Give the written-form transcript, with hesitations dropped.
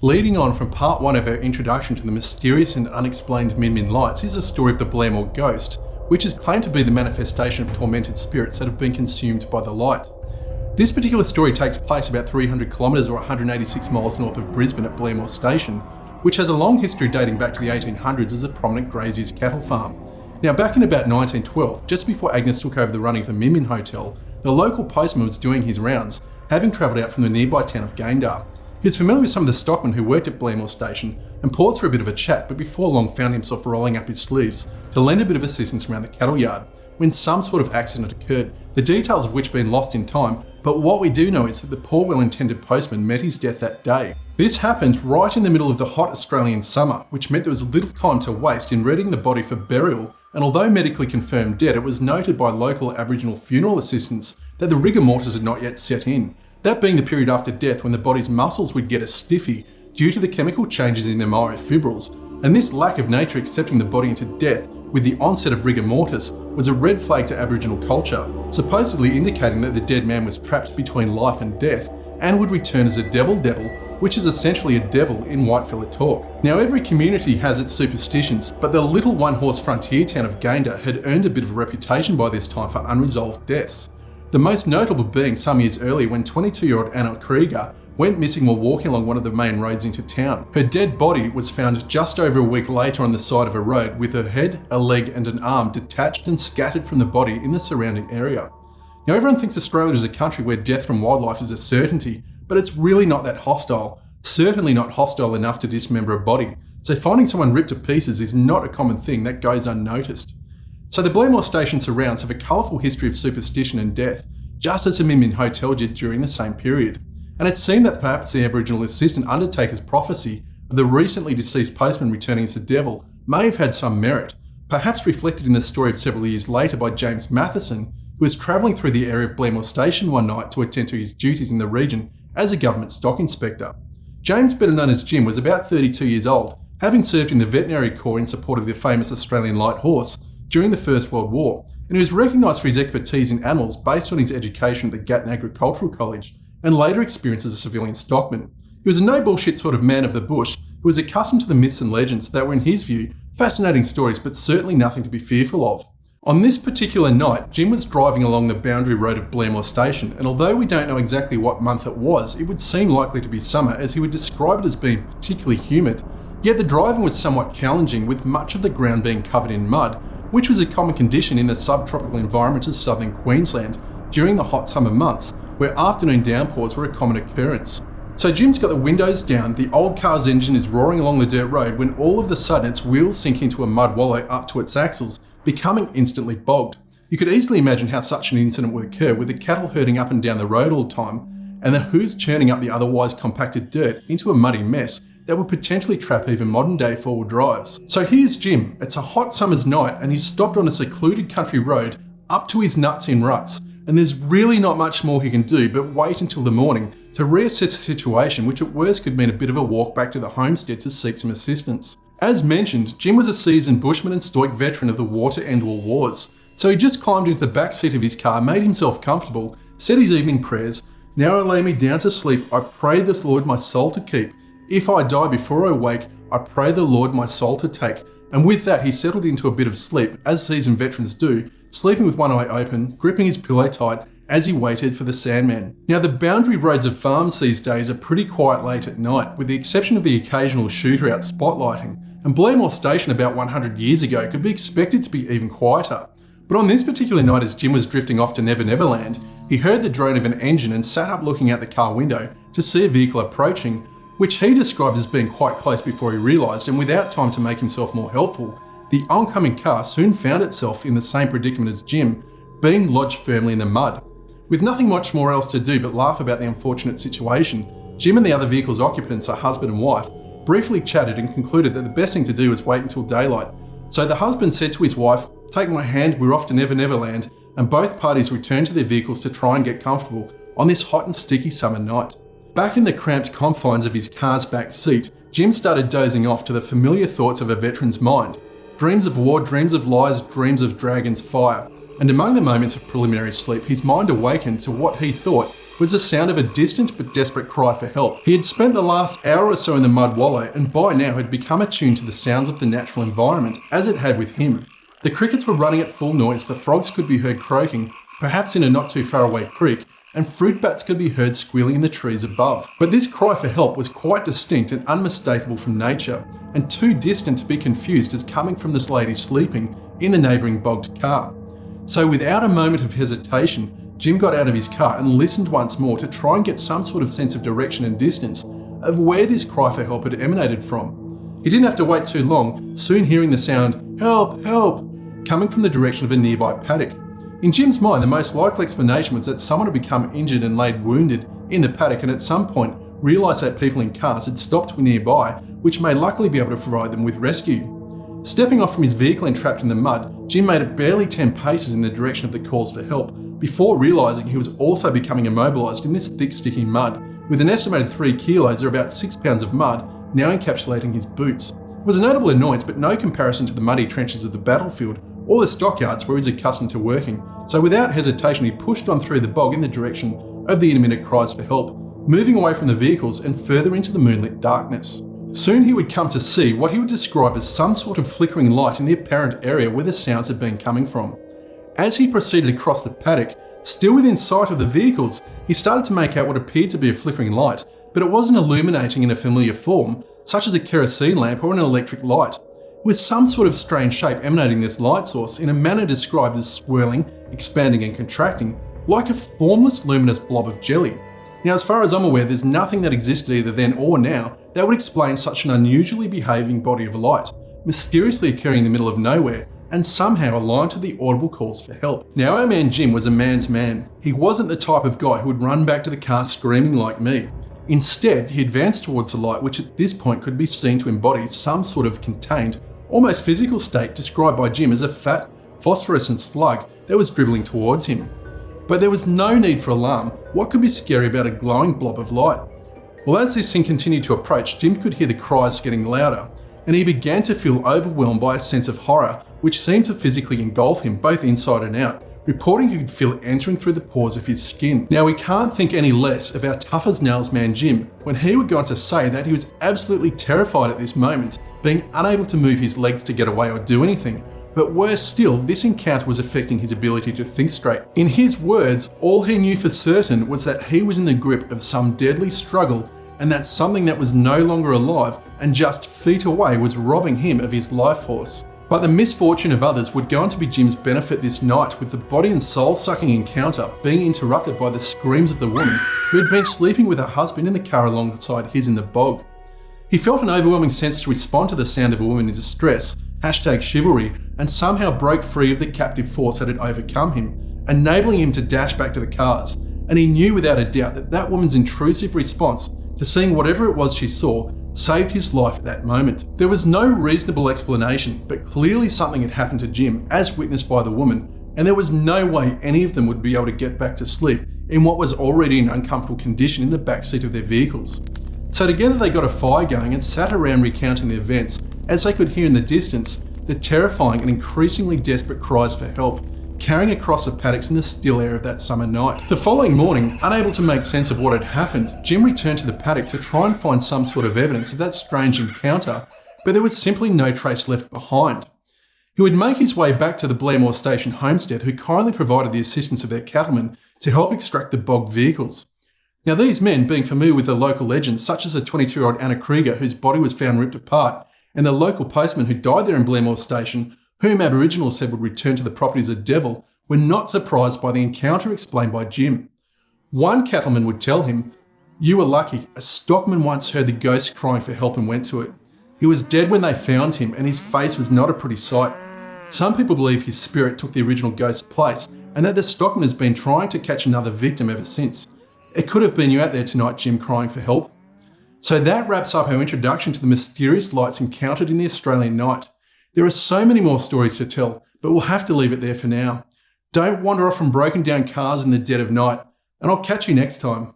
Leading on from part 1 of our introduction to the mysterious and unexplained Min lights is the story of the Blairmore ghost, which is claimed to be the manifestation of tormented spirits that have been consumed by the light. This particular story takes place about 300 kilometres or 186 miles north of Brisbane at Blairmore Station, which has a long history dating back to the 1800s as a prominent grazier's cattle farm. Now, back in about 1912, just before Agnes took over the running of the Min Hotel, the local postman was doing his rounds, having travelled out from the nearby town of Gayndah. He was familiar with some of the stockmen who worked at Blairmore Station and paused for a bit of a chat, but before long found himself rolling up his sleeves to lend a bit of assistance around the cattle yard when some sort of accident occurred, the details of which have been lost in time, but what we do know is that the poor well-intended postman met his death that day. This happened right in the middle of the hot Australian summer, which meant there was little time to waste in readying the body for burial, and although medically confirmed dead, it was noted by local Aboriginal funeral assistants that the rigor mortis had not yet set in. That being the period after death when the body's muscles would get a stiffy due to the chemical changes in their myofibrils, and this lack of nature accepting the body into death with the onset of rigor mortis was a red flag to Aboriginal culture, supposedly indicating that the dead man was trapped between life and death and would return as a devil, which is essentially a devil in whitefella talk. Now, every community has its superstitions, but the little one-horse frontier town of Gayndah had earned a bit of a reputation by this time for unresolved deaths. The most notable being some years earlier when 22-year-old Anna Krieger went missing while walking along one of the main roads into town. Her dead body was found just over a week later on the side of a road with her head, a leg and an arm detached and scattered from the body in the surrounding area. Now, everyone thinks Australia is a country where death from wildlife is a certainty, but it's really not that hostile. Certainly not hostile enough to dismember a body. So finding someone ripped to pieces is not a common thing that goes unnoticed. So the Blairmore Station surrounds have a colourful history of superstition and death, just as the Min Hotel did during the same period. And it seemed that perhaps the Aboriginal assistant undertaker's prophecy of the recently deceased postman returning as the devil may have had some merit, perhaps reflected in the story of several years later by James Matheson, who was travelling through the area of Blairmore Station one night to attend to his duties in the region as a government stock inspector. James, better known as Jim, was about 32 years old, having served in the Veterinary Corps in support of the famous Australian light horse during the First World War, and he was recognised for his expertise in animals based on his education at the Gatton Agricultural College and later experience as a civilian stockman. He was a no-bullshit sort of man of the bush who was accustomed to the myths and legends that were, in his view, fascinating stories but certainly nothing to be fearful of. On this particular night, Jim was driving along the boundary road of Blairmore Station, and although we don't know exactly what month it was, it would seem likely to be summer as he would describe it as being particularly humid, yet the driving was somewhat challenging with much of the ground being covered in mud, which was a common condition in the subtropical environment of southern Queensland during the hot summer months, where afternoon downpours were a common occurrence. So Jim's got the windows down, the old car's engine is roaring along the dirt road when all of a sudden its wheels sink into a mud wallow up to its axles, becoming instantly bogged. You could easily imagine how such an incident would occur with the cattle herding up and down the road all the time, and the hooves churning up the otherwise compacted dirt into a muddy mess that would potentially trap even modern day four-wheel drives. So here's Jim. It's a hot summer's night and he's stopped on a secluded country road up to his nuts in ruts, and there's really not much more he can do but wait until the morning to reassess the situation, which at worst could mean a bit of a walk back to the homestead to seek some assistance. As mentioned, Jim was a seasoned bushman and stoic veteran of the water and war wars, so he just climbed into the back seat of his car, made himself comfortable, said his evening prayers. "Now I lay me down to sleep, I pray this Lord my soul to keep. If I die before I wake, I pray the Lord my soul to take." And with that, he settled into a bit of sleep, as seasoned veterans do, sleeping with one eye open, gripping his pillow tight as he waited for the Sandman. Now, the boundary roads of farms these days are pretty quiet late at night, with the exception of the occasional shooter out spotlighting, and Blairmore Station about 100 years ago could be expected to be even quieter. But on this particular night, as Jim was drifting off to Never Never Land, he heard the drone of an engine and sat up looking out the car window to see a vehicle approaching, which he described as being quite close before he realised, and without time to make himself more helpful, the oncoming car soon found itself in the same predicament as Jim, being lodged firmly in the mud. With nothing much more else to do but laugh about the unfortunate situation, Jim and the other vehicle's occupants, a husband and wife, briefly chatted and concluded that the best thing to do was wait until daylight. So the husband said to his wife, "Take my hand, we're off to Never Never Land," and both parties returned to their vehicles to try and get comfortable on this hot and sticky summer night. Back in the cramped confines of his car's back seat, Jim started dozing off to the familiar thoughts of a veteran's mind. Dreams of war, dreams of lies, dreams of dragons' fire. And among the moments of preliminary sleep, his mind awakened to what he thought was the sound of a distant but desperate cry for help. He had spent the last hour or so in the mud wallow and by now had become attuned to the sounds of the natural environment as it had with him. The crickets were running at full noise, the frogs could be heard croaking, perhaps in a not too far away creek, and fruit bats could be heard squealing in the trees above. But this cry for help was quite distinct and unmistakable from nature, and too distant to be confused as coming from this lady sleeping in the neighbouring bogged car. So without a moment of hesitation, Jim got out of his car and listened once more to try and get some sort of sense of direction and distance of where this cry for help had emanated from. He didn't have to wait too long, soon hearing the sound, "Help, help," coming from the direction of a nearby paddock. In Jim's mind, the most likely explanation was that someone had become injured and laid wounded in the paddock and at some point realised that people in cars had stopped nearby, which may luckily be able to provide them with rescue. Stepping off from his vehicle and trapped in the mud, Jim made it barely 10 paces in the direction of the calls for help before realising he was also becoming immobilised in this thick, sticky mud, with an estimated 3 kilos or about 6 pounds of mud now encapsulating his boots. It was a notable annoyance, but no comparison to the muddy trenches of the battlefield or the stockyards where he was accustomed to working, so without hesitation he pushed on through the bog in the direction of the intermittent cries for help, moving away from the vehicles and further into the moonlit darkness. Soon he would come to see what he would describe as some sort of flickering light in the apparent area where the sounds had been coming from. As he proceeded across the paddock, still within sight of the vehicles, he started to make out what appeared to be a flickering light, but it wasn't illuminating in a familiar form, such as a kerosene lamp or an electric light, with some sort of strange shape emanating this light source in a manner described as swirling, expanding and contracting, like a formless luminous blob of jelly. Now, as far as I'm aware, there's nothing that existed either then or now that would explain such an unusually behaving body of light, mysteriously occurring in the middle of nowhere, and somehow aligned to the audible calls for help. Now, our man Jim was a man's man. He wasn't the type of guy who would run back to the car screaming like me. Instead, he advanced towards the light, which at this point could be seen to embody some sort of contained, almost physical state described by Jim as a fat, phosphorescent slug that was dribbling towards him. But there was no need for alarm. What could be scary about a glowing blob of light? Well, as this thing continued to approach, Jim could hear the cries getting louder, and he began to feel overwhelmed by a sense of horror which seemed to physically engulf him both inside and out, reporting he could feel it entering through the pores of his skin. Now, we can't think any less of our tough as nails man Jim when he would go on to say that he was absolutely terrified at this moment, being unable to move his legs to get away or do anything. But worse still, this encounter was affecting his ability to think straight. In his words, all he knew for certain was that he was in the grip of some deadly struggle and that something that was no longer alive and just feet away was robbing him of his life force. But the misfortune of others would go on to be Jim's benefit this night, with the body and soul-sucking encounter being interrupted by the screams of the woman who had been sleeping with her husband in the car alongside his in the bog. He felt an overwhelming sense to respond to the sound of a woman in distress, #chivalry, and somehow broke free of the captive force that had overcome him, enabling him to dash back to the cars. And he knew without a doubt that that woman's intrusive response to seeing whatever it was she saw saved his life at that moment. There was no reasonable explanation, but clearly something had happened to Jim, as witnessed by the woman, and there was no way any of them would be able to get back to sleep in what was already an uncomfortable condition in the backseat of their vehicles. So together they got a fire going and sat around recounting the events as they could hear in the distance the terrifying and increasingly desperate cries for help, carrying across the paddocks in the still air of that summer night. The following morning, unable to make sense of what had happened, Jim returned to the paddock to try and find some sort of evidence of that strange encounter, but there was simply no trace left behind. He would make his way back to the Blairmore Station homestead, who kindly provided the assistance of their cattlemen to help extract the bogged vehicles. Now, these men, being familiar with the local legends, such as the 22-year-old Anna Krieger, whose body was found ripped apart, and the local postman who died there in Blairmore Station, whom Aboriginals said would return to the property as a devil, were not surprised by the encounter explained by Jim. One cattleman would tell him, "You were lucky. A stockman once heard the ghost crying for help and went to it. He was dead when they found him, and his face was not a pretty sight. Some people believe his spirit took the original ghost's place, and that the stockman has been trying to catch another victim ever since. It could have been you out there tonight, Jim, crying for help." So that wraps up our introduction to the mysterious lights encountered in the Australian night. There are so many more stories to tell, but we'll have to leave it there for now. Don't wander off from broken down cars in the dead of night, and I'll catch you next time.